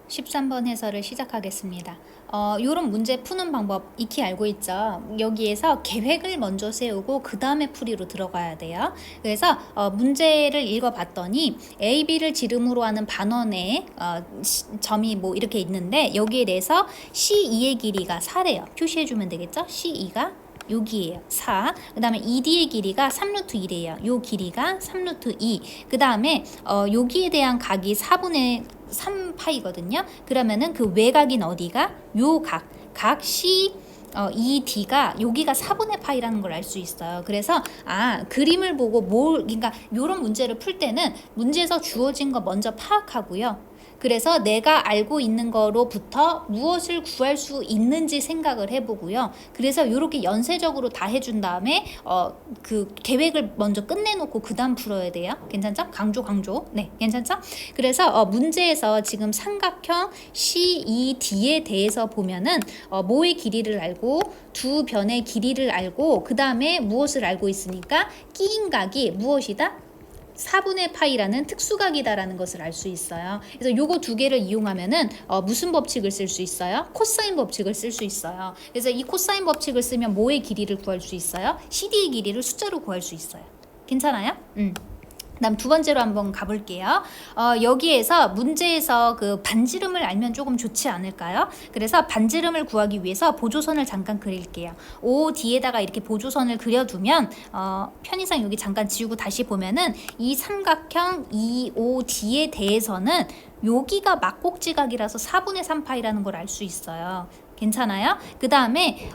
13번 해설을 시작하겠습니다. 요런 문제 푸는 방법 익히 알고 있죠? 여기에서 계획을 먼저 세우고 그 다음에 풀이로 들어가야 돼요. 그래서 문제를 읽어봤더니 A, B를 지름으로 하는 반원의 점이 뭐 이렇게 있는데 여기에 대해서 C2의 길이가 4래요. 표시해주면 되겠죠? C2가 여기에요. 4. 그 다음에 ED의 길이가 3루트 1이에요. 요 길이가 3루트 2. 그 다음에 여기에 대한 각이 4분의 3파이거든요. 그러면은 그 외곽인 어디가? 요 각 C ED가 여기가 4분의 파이라는 걸 알 수 있어요. 그래서 그림을 보고 그러니까 요런 문제를 풀 때는 문제에서 주어진 거 먼저 파악하고요. 그래서 내가 알고 있는 거로부터 무엇을 구할 수 있는지 생각을 해보고요. 그래서 이렇게 연쇄적으로 다 해준 다음에 그 계획을 먼저 끝내놓고 그 다음 풀어야 돼요. 괜찮죠? 강조. 네, 괜찮죠? 그래서 문제에서 지금 삼각형 CED에 대해서 보면은 모의 길이를 알고 두 변의 길이를 알고 그 다음에 무엇을 알고 있으니까 끼인 각이 무엇이다? 4분의 파이라는 특수각이다라는 것을 알 수 있어요. 그래서 요거 두 개를 이용하면은 무슨 법칙을 쓸 수 있어요? 코사인 법칙을 쓸 수 있어요. 그래서 이 코사인 법칙을 쓰면 뭐의 길이를 구할 수 있어요? CD의 길이를 숫자로 구할 수 있어요. 괜찮아요? 그다음 두 번째로 한번 가볼게요. 여기에서 문제에서 그 반지름을 알면 조금 좋지 않을까요? 그래서 반지름을 구하기 위해서 보조선을 잠깐 그릴게요. OD에다가 이렇게 보조선을 그려두면 편의상 여기 잠깐 지우고 다시 보면은 이 삼각형 EOD에 대해서는 여기가 막곡지각이라서 4분의 3파이라는 걸 알 수 있어요. 괜찮아요? 그 다음에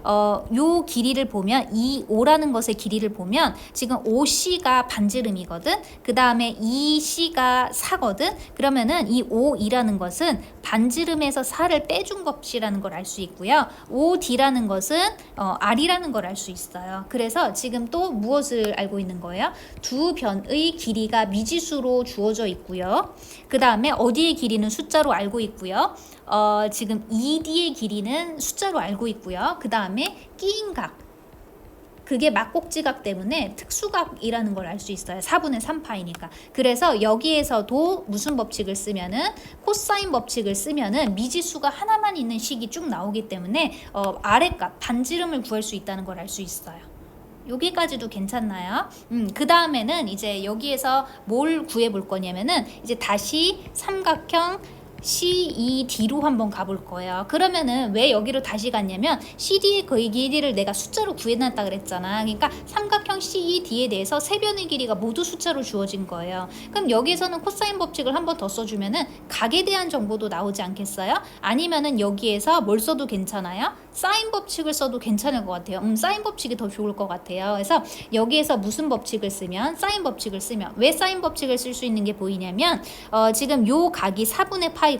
요 길이를 보면 이 O라는 것의 길이를 보면 지금 OC가 반지름이거든. 그 다음에 EC가 4거든. 그러면은 이 OE라는 것은 반지름에서 4를 빼준 것이라는 걸 알 수 있고요. OD라는 것은 R이라는 걸 알 수 있어요. 그래서 지금 또 무엇을 알고 있는 거예요? 두 변의 길이가 미지수로 주어져 있고요. 그 다음에 어디의 길이는 숫자로 알고 있고요. 지금 ED의 길이는 숫자로 알고 있고요. 그 다음에 끼인 각, 그게 막곡지각 때문에 특수각이라는 걸 알 수 있어요. 4분의 3파이니까. 그래서 여기에서도 무슨 법칙을 쓰면은 코사인 법칙을 쓰면은 미지수가 하나만 있는 식이 쭉 나오기 때문에 아래값 반지름을 구할 수 있다는 걸 알 수 있어요. 여기까지도 괜찮나요? 그 다음에는 이제 여기에서 뭘 구해볼 거냐면은 이제 다시 삼각형 CED로 한번 가볼 거예요. 그러면은 왜 여기로 다시 갔냐면 CD의 거의 길이를 내가 숫자로 구해놨다 그랬잖아. 그러니까 삼각형 CED에 대해서 세 변의 길이가 모두 숫자로 주어진 거예요. 그럼 여기에서는 코사인 법칙을 한번 더 써주면은 각에 대한 정보도 나오지 않겠어요? 아니면은 여기에서 뭘 써도 괜찮아요? 사인 법칙을 써도 괜찮을 것 같아요. 사인 법칙이 더 좋을 것 같아요. 그래서 여기에서 무슨 법칙을 쓰면 사인 법칙을 쓰면 왜 사인 법칙을 쓸 수 있는 게 보이냐면 지금 요 각이 4분의 파이거든.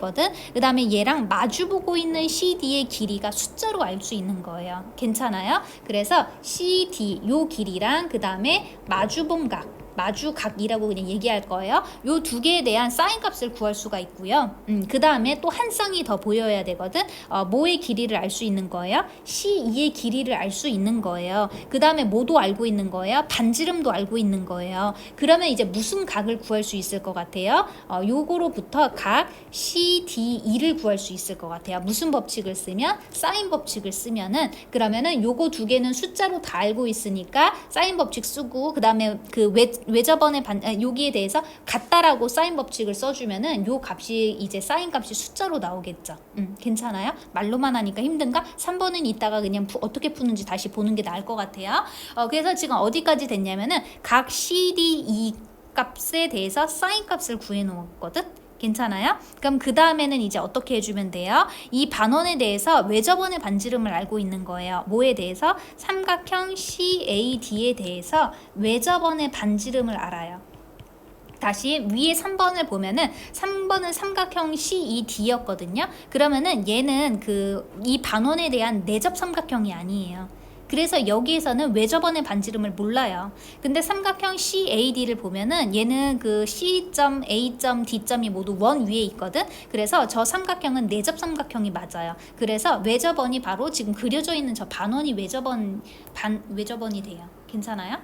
그 다음에 얘랑 마주보고 있는 CD의 길이가 숫자로 알 수 있는 거예요. 괜찮아요? 그래서 CD 요 길이랑 그 다음에 마주본 각 마주각이라고 그냥 얘기할 거예요. 요 두 개에 대한 사인 값을 구할 수가 있고요. 그 다음에 또 한 쌍이 더 보여야 되거든. 뭐의 길이를 알 수 있는 거예요? C2의 길이를 알 수 있는 거예요. 그 다음에 뭐도 알고 있는 거예요? 반지름도 알고 있는 거예요. 그러면 이제 무슨 각을 구할 수 있을 것 같아요? 요거로부터 각 CDE를 구할 수 있을 것 같아요. 무슨 법칙을 쓰면? 사인 법칙을 쓰면은 그러면은 요거 두 개는 숫자로 다 알고 있으니까 사인 법칙 쓰고 그 다음에 그 외접원의 여기에 대해서 같다라고 사인 법칙을 써주면은 요 값이 이제 사인 값이 숫자로 나오겠죠. 괜찮아요? 말로만 하니까 힘든가? 3번은 이따가 그냥 어떻게 푸는지 다시 보는 게 나을 것 같아요. 그래서 지금 어디까지 됐냐면은 각 CDE 값에 대해서 사인 값을 구해 놓았거든. 괜찮아요? 그럼 그 다음에는 이제 어떻게 해주면 돼요? 이 반원에 대해서 외접원의 반지름을 알고 있는 거예요. 뭐에 대해서? 삼각형 CAD에 대해서 외접원의 반지름을 알아요. 다시 위에 3번을 보면은 3번은 삼각형 CED였거든요. 그러면은 얘는 이 반원에 대한 내접 삼각형이 아니에요. 그래서 여기에서는 외접원의 반지름을 몰라요. 근데 삼각형 CAD를 보면은 얘는 그 C점, A점, D점이 모두 원 위에 있거든. 그래서 저 삼각형은 내접 삼각형이 맞아요. 그래서 외접원이 바로 지금 그려져 있는 저 반원이 외접원이 돼요. 괜찮아요?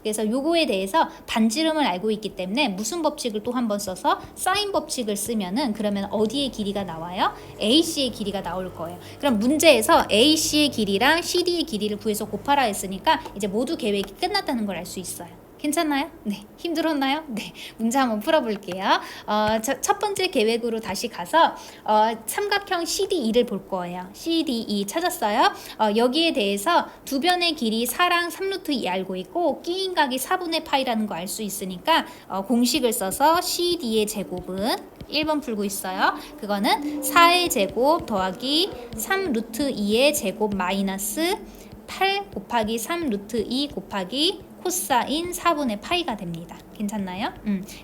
그래서 요거에 대해서 반지름을 알고 있기 때문에 무슨 법칙을 또 한 번 써서 사인 법칙을 쓰면은 그러면 어디의 길이가 나와요? AC의 길이가 나올 거예요. 그럼 문제에서 AC의 길이랑 CD의 길이를 구해서 곱하라 했으니까 이제 모두 계획이 끝났다는 걸 알 수 있어요. 괜찮나요? 네. 힘들었나요? 네. 문제 한번 풀어볼게요. 첫 번째 계획으로 다시 가서 삼각형 CDE를 볼 거예요. CDE 찾았어요? 여기에 대해서 두 변의 길이 4랑 3루트 2 알고 있고 끼인 각이 4분의 파이라는 거 알 수 있으니까 공식을 써서 CD의 제곱은 1번 풀고 있어요. 그거는 4의 제곱 더하기 3루트 2의 제곱 마이너스 8 곱하기 3루트 2 곱하기 코사인 4분의 파이가 됩니다. 괜찮나요?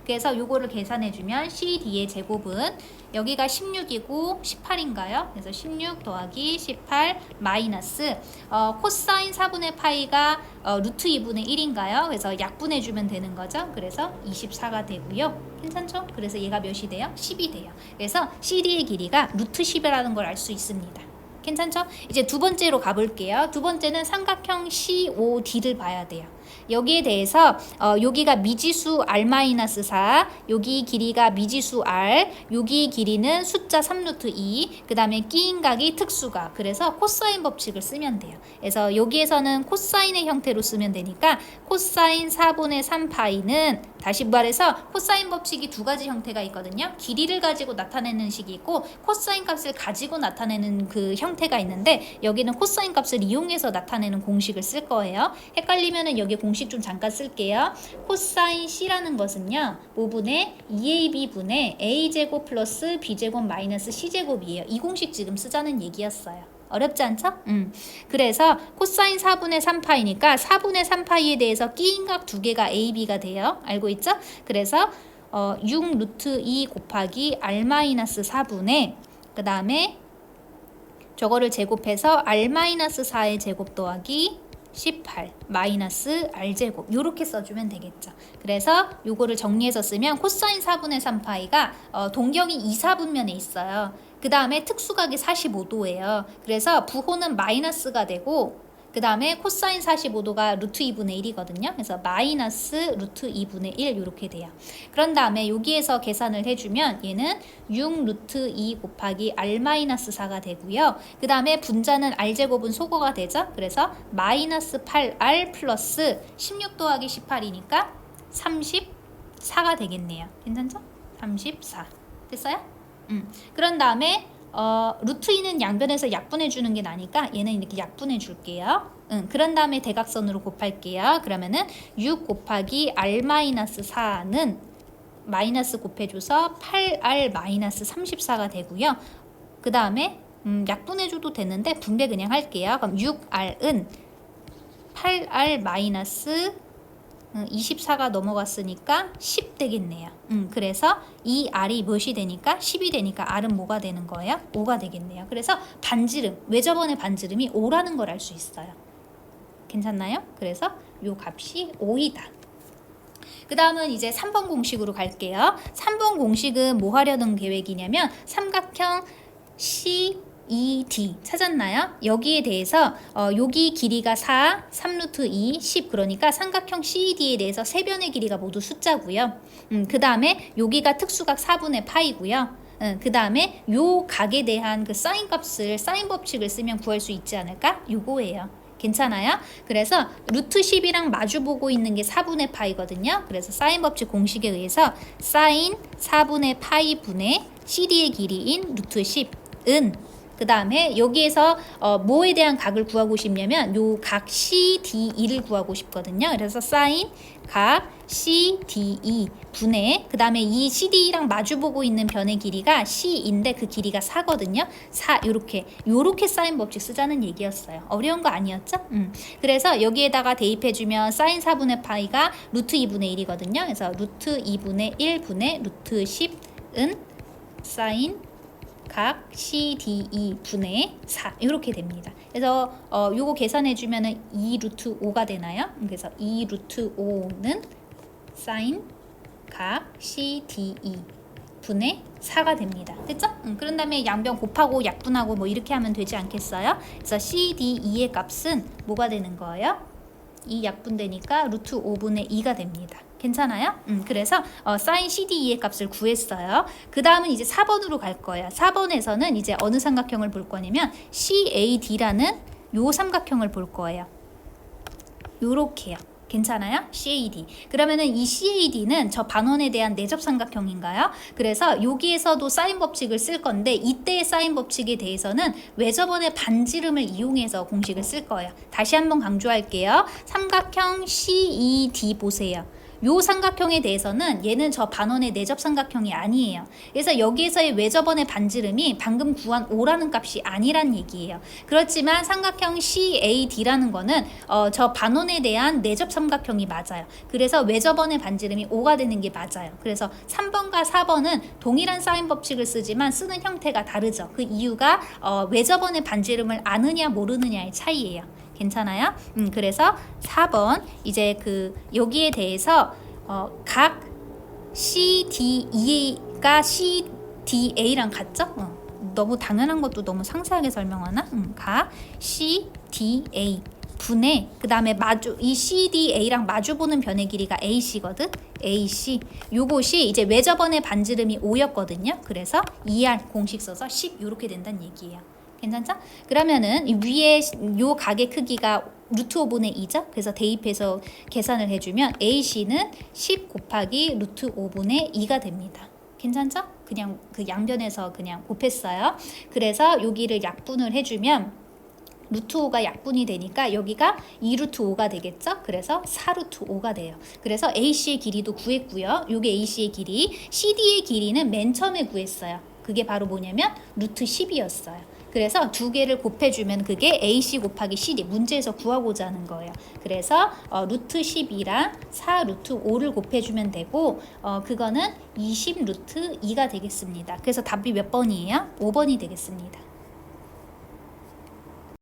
그래서 요거를 계산해주면 CD의 제곱은 여기가 16이고 18인가요? 그래서 16 더하기 18 마이너스 코사인 4분의 파이가 루트 2분의 1인가요? 그래서 약분해주면 되는 거죠. 그래서 24가 되고요. 괜찮죠? 그래서 얘가 몇이 돼요? 10이 돼요. 그래서 CD의 길이가 루트 10이라는 걸 알 수 있습니다. 괜찮죠? 이제 두 번째로 가볼게요. 두 번째는 삼각형 COD를 봐야 돼요. 여기에 대해서 여기가 미지수 R-4, 여기 길이가 미지수 R, 여기 길이는 숫자 3루트 2, 그 다음에 끼인 각이 특수각, 그래서 코사인 법칙을 쓰면 돼요. 그래서 여기에서는 코사인의 형태로 쓰면 되니까 코사인 4분의 3파이는 다시 말해서 코사인 법칙이 두 가지 형태가 있거든요. 길이를 가지고 나타내는 식이 있고 코사인 값을 가지고 나타내는 그 형태가 있는데 여기는 코사인 값을 이용해서 나타내는 공식을 쓸 거예요. 헷갈리면은 여기 공식 좀 잠깐 쓸게요. 코사인 C라는 것은요. 5분의 2AB분의 A제곱 플러스 B제곱 마이너스 C제곱이에요. 이 공식 지금 쓰자는 얘기였어요. 어렵지 않죠? 그래서 코사인 4분의 3파이니까 4분의 3파이에 대해서 끼인 각 두 개가 A, B가 돼요. 알고 있죠? 그래서 6 루트 2 곱하기 R-4분의 그 다음에 저거를 제곱해서 R-4의 제곱 더하기 18 마이너스 R제곱 요렇게 써주면 되겠죠. 그래서 요거를 정리해서 쓰면 코사인 4분의 3파이가 동경이 2, 4분면에 있어요. 그 다음에 특수각이 45도예요. 그래서 부호는 마이너스가 되고 그 다음에 코사인 45도가 루트 2분의 1이거든요. 그래서 마이너스 루트 2분의 1 이렇게 돼요. 그런 다음에 여기에서 계산을 해주면 얘는 6 루트 2 곱하기 R-4가 되고요. 그 다음에 분자는 R제곱은 소거가 되죠. 그래서 마이너스 8R 플러스 16 더하기 18이니까 34가 되겠네요. 괜찮죠? 34 됐어요? 그런 다음에 루트 2는 양변에서 약분해 주는 게 나니까 얘는 이렇게 약분해 줄게요. 그런 다음에 대각선으로 곱할게요. 그러면은 6 곱하기 R-4는 마이너스 곱해줘서 8R-34가 되고요. 그 다음에 약분해 줘도 되는데 분배 그냥 할게요. 그럼 6R은 8R- 24가 넘어갔으니까 10 되겠네요. 그래서 이 R이 몇이 되니까 10이 되니까 R은 뭐가 되는 거예요? 5가 되겠네요. 그래서 반지름, 외접원의 반지름이 5라는 걸 알 수 있어요. 괜찮나요? 그래서 요 값이 5이다. 그 다음은 이제 3번 공식으로 갈게요. 3번 공식은 뭐 하려는 계획이냐면 삼각형 CED 찾았나요? 여기에 대해서 여기 길이가 4, 3루트 2, 10 그러니까 삼각형 CED에 대해서 세 변의 길이가 모두 숫자고요. 그 다음에 여기가 특수각 4분의 파이고요. 그 다음에 요 각에 대한 그 사인 값을 사인 법칙을 쓰면 구할 수 있지 않을까? 요거예요. 괜찮아요? 그래서 루트 10이랑 마주보고 있는 게 4분의 파이거든요. 그래서 사인 법칙 공식에 의해서 사인 4분의 파이 분의 CD의 길이인 루트 10은 그 다음에 여기에서 뭐에 대한 각을 구하고 싶냐면 요 각 CDE를 구하고 싶거든요. 그래서 사인 각 CDE 분의 그 다음에 이 CDE랑 마주보고 있는 변의 길이가 C인데 그 길이가 4거든요. 4 요렇게 사인 법칙 쓰자는 얘기였어요. 어려운 거 아니었죠? 그래서 여기에다가 대입해주면 사인 4분의 파이가 루트 2분의 1이거든요. 그래서 루트 2분의 1 분의 루트 10은 사인 각 CDE 분의 4 이렇게 됩니다. 그래서 요거 계산해 주면은 2 루트 5가 되나요? 그래서 2 루트 5는 사인 각 CDE 분의 4가 됩니다. 됐죠? 그런 다음에 양변 곱하고 약분하고 뭐 이렇게 하면 되지 않겠어요? 그래서 CDE의 값은 뭐가 되는 거예요? 이 약분되니까 루트 5분의 2가 됩니다. 괜찮아요? 그래서 사인 CDE의 값을 구했어요. 그 다음은 이제 4번으로 갈 거예요. 4번에서는 이제 어느 삼각형을 볼 거냐면 CAD라는 요 삼각형을 볼 거예요. 요렇게요. 괜찮아요? CAD. 그러면은 이 CAD는 저 반원에 대한 내접 삼각형인가요? 그래서 여기에서도 사인 법칙을 쓸 건데 이때의 사인 법칙에 대해서는 외접원의 반지름을 이용해서 공식을 쓸 거예요. 다시 한번 강조할게요. 삼각형 CED 보세요. 요 삼각형에 대해서는 얘는 저 반원의 내접 삼각형이 아니에요. 그래서 여기에서의 외접원의 반지름이 방금 구한 5라는 값이 아니란 얘기예요. 그렇지만 삼각형 CAD라는 거는 저 반원에 대한 내접 삼각형이 맞아요. 그래서 외접원의 반지름이 5가 되는 게 맞아요. 그래서 3번과 4번은 동일한 사인 법칙을 쓰지만 쓰는 형태가 다르죠. 그 이유가 외접원의 반지름을 아느냐 모르느냐의 차이예요. 괜찮아요? 그래서 4번 이제 여기에 대해서 각 CDE가 CDA랑 같죠? 너무 당연한 것도 너무 상세하게 설명하나? 각 CDA 분의 그 다음에 이 CDA랑 마주보는 변의 길이가 AC거든? AC 요것이 이제 외접원의 반지름이 5였거든요. 그래서 2R 공식 써서 10 이렇게 된다는 얘기예요. 괜찮죠? 그러면은 위에 요 각의 크기가 루트 5분의 2죠? 그래서 대입해서 계산을 해주면 AC는 10 곱하기 루트 5분의 2가 됩니다. 괜찮죠? 그냥 그 양변에서 그냥 곱했어요. 그래서 여기를 약분을 해주면 루트 5가 약분이 되니까 여기가 2루트 5가 되겠죠? 그래서 4루트 5가 돼요. 그래서 AC의 길이도 구했고요. 요게 AC의 길이, CD의 길이는 맨 처음에 구했어요. 그게 바로 뭐냐면 루트 10이었어요. 그래서 두 개를 곱해주면 그게 AC 곱하기 CD 문제에서 구하고자 하는 거예요. 그래서 루트 10이랑 4 루트 5를 곱해주면 되고 그거는 20 루트 2가 되겠습니다. 그래서 답이 몇 번이에요? 5번이 되겠습니다.